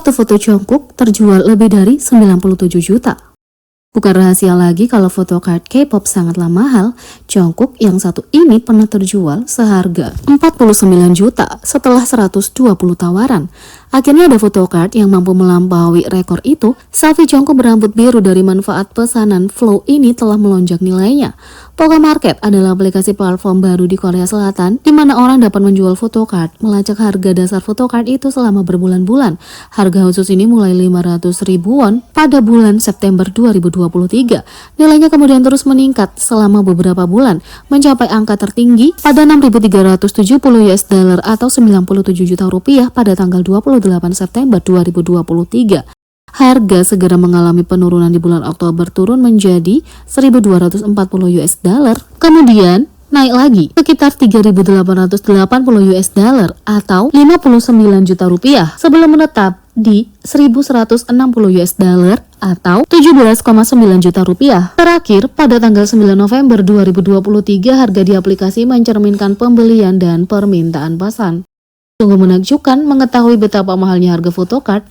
Waktu foto Jungkook terjual lebih dari 97 juta. Bukan rahasia lagi kalau photocard K-pop sangatlah mahal. Jungkook yang satu ini pernah terjual seharga 49 juta setelah 120 tawaran. Akhirnya ada photocard yang mampu melampaui rekor itu. Selfie Jungkook berambut biru dari manfaat pesanan Flow ini telah melonjak nilainya. Pocomarket adalah aplikasi platform baru di Korea Selatan di mana orang dapat menjual photocard. Melacak harga dasar photocard itu selama berbulan-bulan. Harga khusus ini mulai 500 ribu won pada bulan September 2023. Nilainya kemudian terus meningkat selama beberapa bulan, mencapai angka tertinggi pada 6.370 US dollar atau 97 juta rupiah pada tanggal 28 September 2023. Harga segera mengalami penurunan di bulan Oktober, turun menjadi 1.240 US dollar, kemudian naik lagi sekitar 3.880 US dollar atau 59 juta rupiah sebelum menetap di 1.160 US dollar atau 17,9 juta rupiah. Terakhir, pada tanggal 9 November 2023, harga di aplikasi mencerminkan pembelian dan permintaan pesan. Sungguh menakjubkan mengetahui betapa mahalnya harga photocard.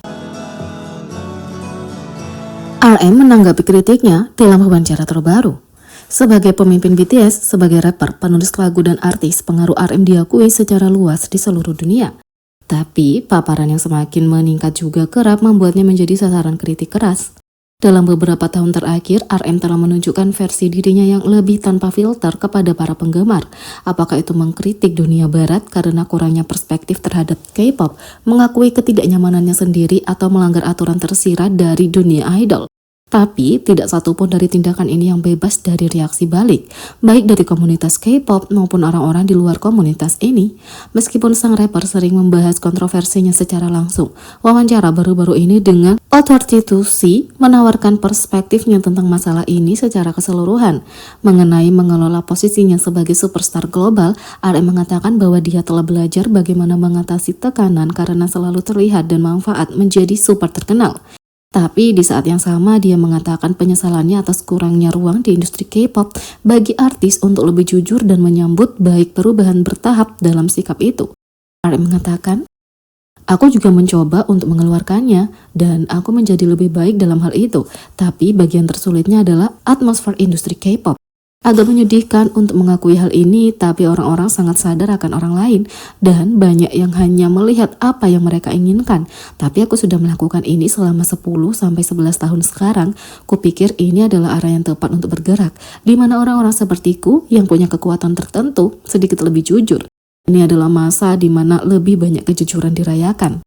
RM menanggapi kritiknya dalam wawancara terbaru. Sebagai pemimpin BTS, sebagai rapper, penulis lagu dan artis, pengaruh RM diakui secara luas di seluruh dunia. Tapi, paparan yang semakin meningkat juga kerap membuatnya menjadi sasaran kritik keras. Dalam beberapa tahun terakhir, RM telah menunjukkan versi dirinya yang lebih tanpa filter kepada para penggemar. Apakah itu mengkritik dunia barat karena kurangnya perspektif terhadap K-pop, mengakui ketidaknyamanannya sendiri, atau melanggar aturan tersirat dari dunia idol. Tapi, tidak satupun dari tindakan ini yang bebas dari reaksi balik, baik dari komunitas K-pop maupun orang-orang di luar komunitas ini. Meskipun sang rapper sering membahas kontroversinya secara langsung, wawancara baru-baru ini dengan Authority to See menawarkan perspektifnya tentang masalah ini secara keseluruhan. Mengenai mengelola posisinya sebagai superstar global, RM mengatakan bahwa dia telah belajar bagaimana mengatasi tekanan karena selalu terlihat dan manfaat menjadi super terkenal. Tapi di saat yang sama dia mengatakan penyesalannya atas kurangnya ruang di industri K-pop bagi artis untuk lebih jujur dan menyambut baik perubahan bertahap dalam sikap itu. RM mengatakan, "Aku juga mencoba untuk mengeluarkannya dan aku menjadi lebih baik dalam hal itu. Tapi bagian tersulitnya adalah atmosfer industri K-pop. Agak menyedihkan untuk mengakui hal ini, tapi orang-orang sangat sadar akan orang lain dan banyak yang hanya melihat apa yang mereka inginkan. Tapi aku sudah melakukan ini selama 10-11 tahun sekarang. Kupikir ini adalah arah yang tepat untuk bergerak, di mana orang-orang sepertiku yang punya kekuatan tertentu sedikit lebih jujur. Ini adalah masa di mana lebih banyak kejujuran dirayakan."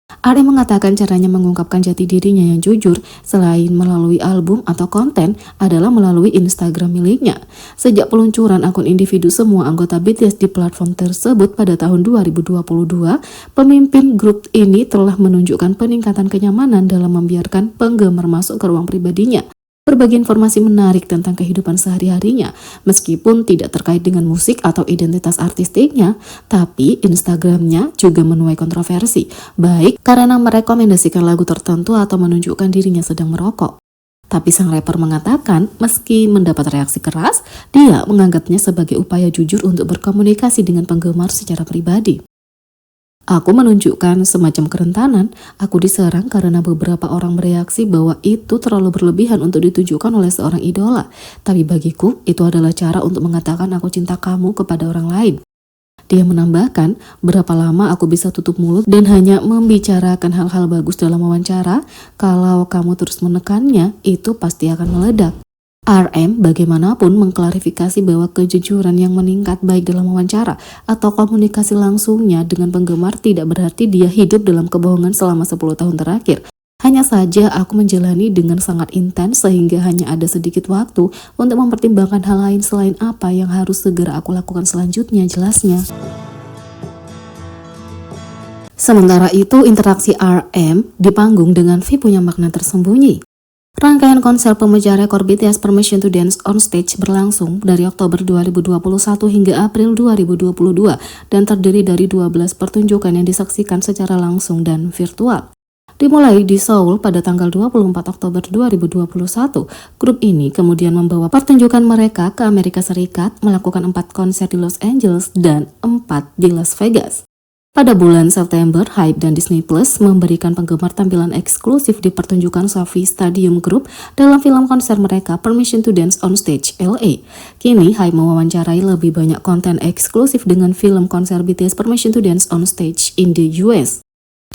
RM mengatakan caranya mengungkapkan jati dirinya yang jujur selain melalui album atau konten adalah melalui Instagram miliknya. Sejak peluncuran akun individu semua anggota BTS di platform tersebut pada tahun 2022, pemimpin grup ini telah menunjukkan peningkatan kenyamanan dalam membiarkan penggemar masuk ke ruang pribadinya. Berbagi informasi menarik tentang kehidupan sehari-harinya, meskipun tidak terkait dengan musik atau identitas artistiknya, tapi Instagramnya juga menuai kontroversi, baik karena merekomendasikan lagu tertentu atau menunjukkan dirinya sedang merokok. Tapi sang rapper mengatakan, meski mendapat reaksi keras, dia menganggapnya sebagai upaya jujur untuk berkomunikasi dengan penggemar secara pribadi. "Aku menunjukkan semacam kerentanan. Aku diserang karena beberapa orang bereaksi bahwa itu terlalu berlebihan untuk ditujukan oleh seorang idola. Tapi bagiku, itu adalah cara untuk mengatakan aku cinta kamu kepada orang lain." Dia menambahkan, "Berapa lama aku bisa tutup mulut dan hanya membicarakan hal-hal bagus dalam wawancara? Kalau kamu terus menekannya, itu pasti akan meledak." RM bagaimanapun mengklarifikasi bahwa kejujuran yang meningkat baik dalam wawancara atau komunikasi langsungnya dengan penggemar tidak berarti dia hidup dalam kebohongan selama 10 tahun terakhir. "Hanya saja aku menjalani dengan sangat intens sehingga hanya ada sedikit waktu untuk mempertimbangkan hal lain selain apa yang harus segera aku lakukan selanjutnya," jelasnya. Sementara itu, interaksi RM di panggung dengan V punya makna tersembunyi. Rangkaian konser pemecah rekor BTS Permission to Dance on Stage berlangsung dari Oktober 2021 hingga April 2022 dan terdiri dari 12 pertunjukan yang disaksikan secara langsung dan virtual. Dimulai di Seoul pada tanggal 24 Oktober 2021, grup ini kemudian membawa pertunjukan mereka ke Amerika Serikat, melakukan 4 konser di Los Angeles dan 4 di Las Vegas. Pada bulan September, Hype dan Disney Plus memberikan penggemar tampilan eksklusif di pertunjukan Sophie Stadium Group dalam film konser mereka Permission to Dance on Stage LA. Kini, Hype mewawancarai lebih banyak konten eksklusif dengan film konser BTS Permission to Dance on Stage in the US.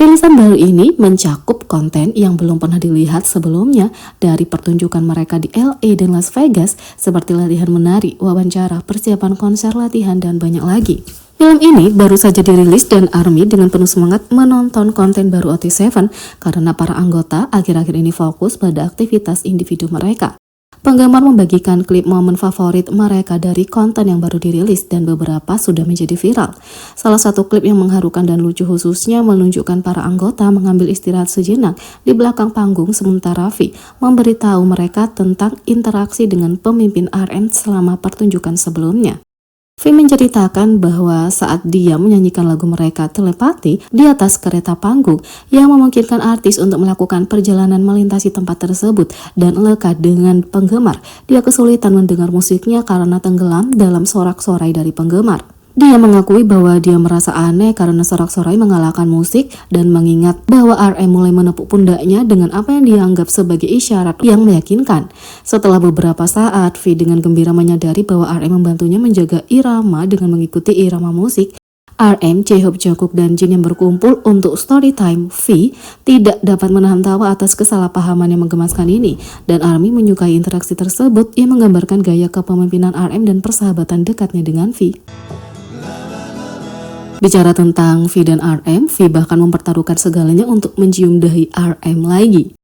Rilisan baru ini mencakup konten yang belum pernah dilihat sebelumnya dari pertunjukan mereka di LA dan Las Vegas, seperti latihan menari, wawancara, persiapan konser latihan, dan banyak lagi. Film ini baru saja dirilis dan ARMY dengan penuh semangat menonton konten baru OT7 karena para anggota akhir-akhir ini fokus pada aktivitas individu mereka. Penggemar membagikan klip momen favorit mereka dari konten yang baru dirilis dan beberapa sudah menjadi viral. Salah satu klip yang mengharukan dan lucu khususnya menunjukkan para anggota mengambil istirahat sejenak di belakang panggung sementara V memberitahu mereka tentang interaksi dengan pemimpin RM selama pertunjukan sebelumnya. V menceritakan bahwa saat dia menyanyikan lagu mereka Telepati di atas kereta panggung yang memungkinkan artis untuk melakukan perjalanan melintasi tempat tersebut dan lekat dengan penggemar, dia kesulitan mendengar musiknya karena tenggelam dalam sorak-sorai dari penggemar. Dia mengakui bahwa dia merasa aneh karena sorak-sorai mengalahkan musik dan mengingat bahwa RM mulai menepuk pundaknya dengan apa yang dianggap sebagai isyarat yang meyakinkan. Setelah beberapa saat, V dengan gembira menyadari bahwa RM membantunya menjaga irama dengan mengikuti irama musik. RM, J-Hope, Jungkook, dan Jin yang berkumpul untuk story time, V tidak dapat menahan tawa atas kesalahpahaman yang menggemaskan ini, dan ARMY menyukai interaksi tersebut yang menggambarkan gaya kepemimpinan RM dan persahabatan dekatnya dengan V. Bicara tentang V dan RM, V bahkan mempertaruhkan segalanya untuk mencium dahi RM lagi.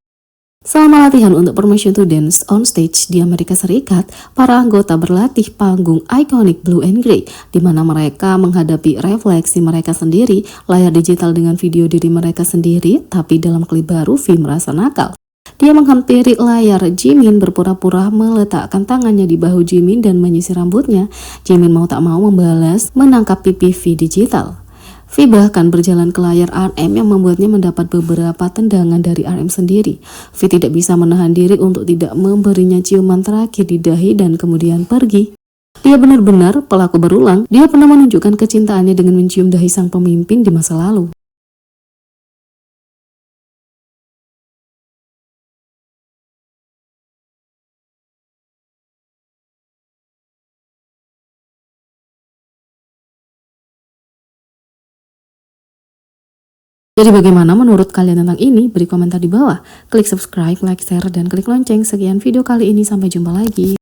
Selama latihan untuk Permission to Dance on Stage di Amerika Serikat, para anggota berlatih panggung ikonik Blue and Grey, di mana mereka menghadapi refleksi mereka sendiri, layar digital dengan video diri mereka sendiri, tapi dalam klip baru V merasa nakal. Dia menghampiri layar Jimin berpura-pura meletakkan tangannya di bahu Jimin dan menyisir rambutnya. Jimin mau tak mau membalas menangkap pipi V digital. V bahkan berjalan ke layar RM yang membuatnya mendapat beberapa tendangan dari RM sendiri. V tidak bisa menahan diri untuk tidak memberinya ciuman terakhir di dahi dan kemudian pergi. Dia benar-benar pelaku berulang. Dia pernah menunjukkan kecintaannya dengan mencium dahi sang pemimpin di masa lalu. Jadi bagaimana menurut kalian tentang ini? Beri komentar di bawah. Klik subscribe, like, share, dan klik lonceng. Sekian video kali ini. Sampai jumpa lagi.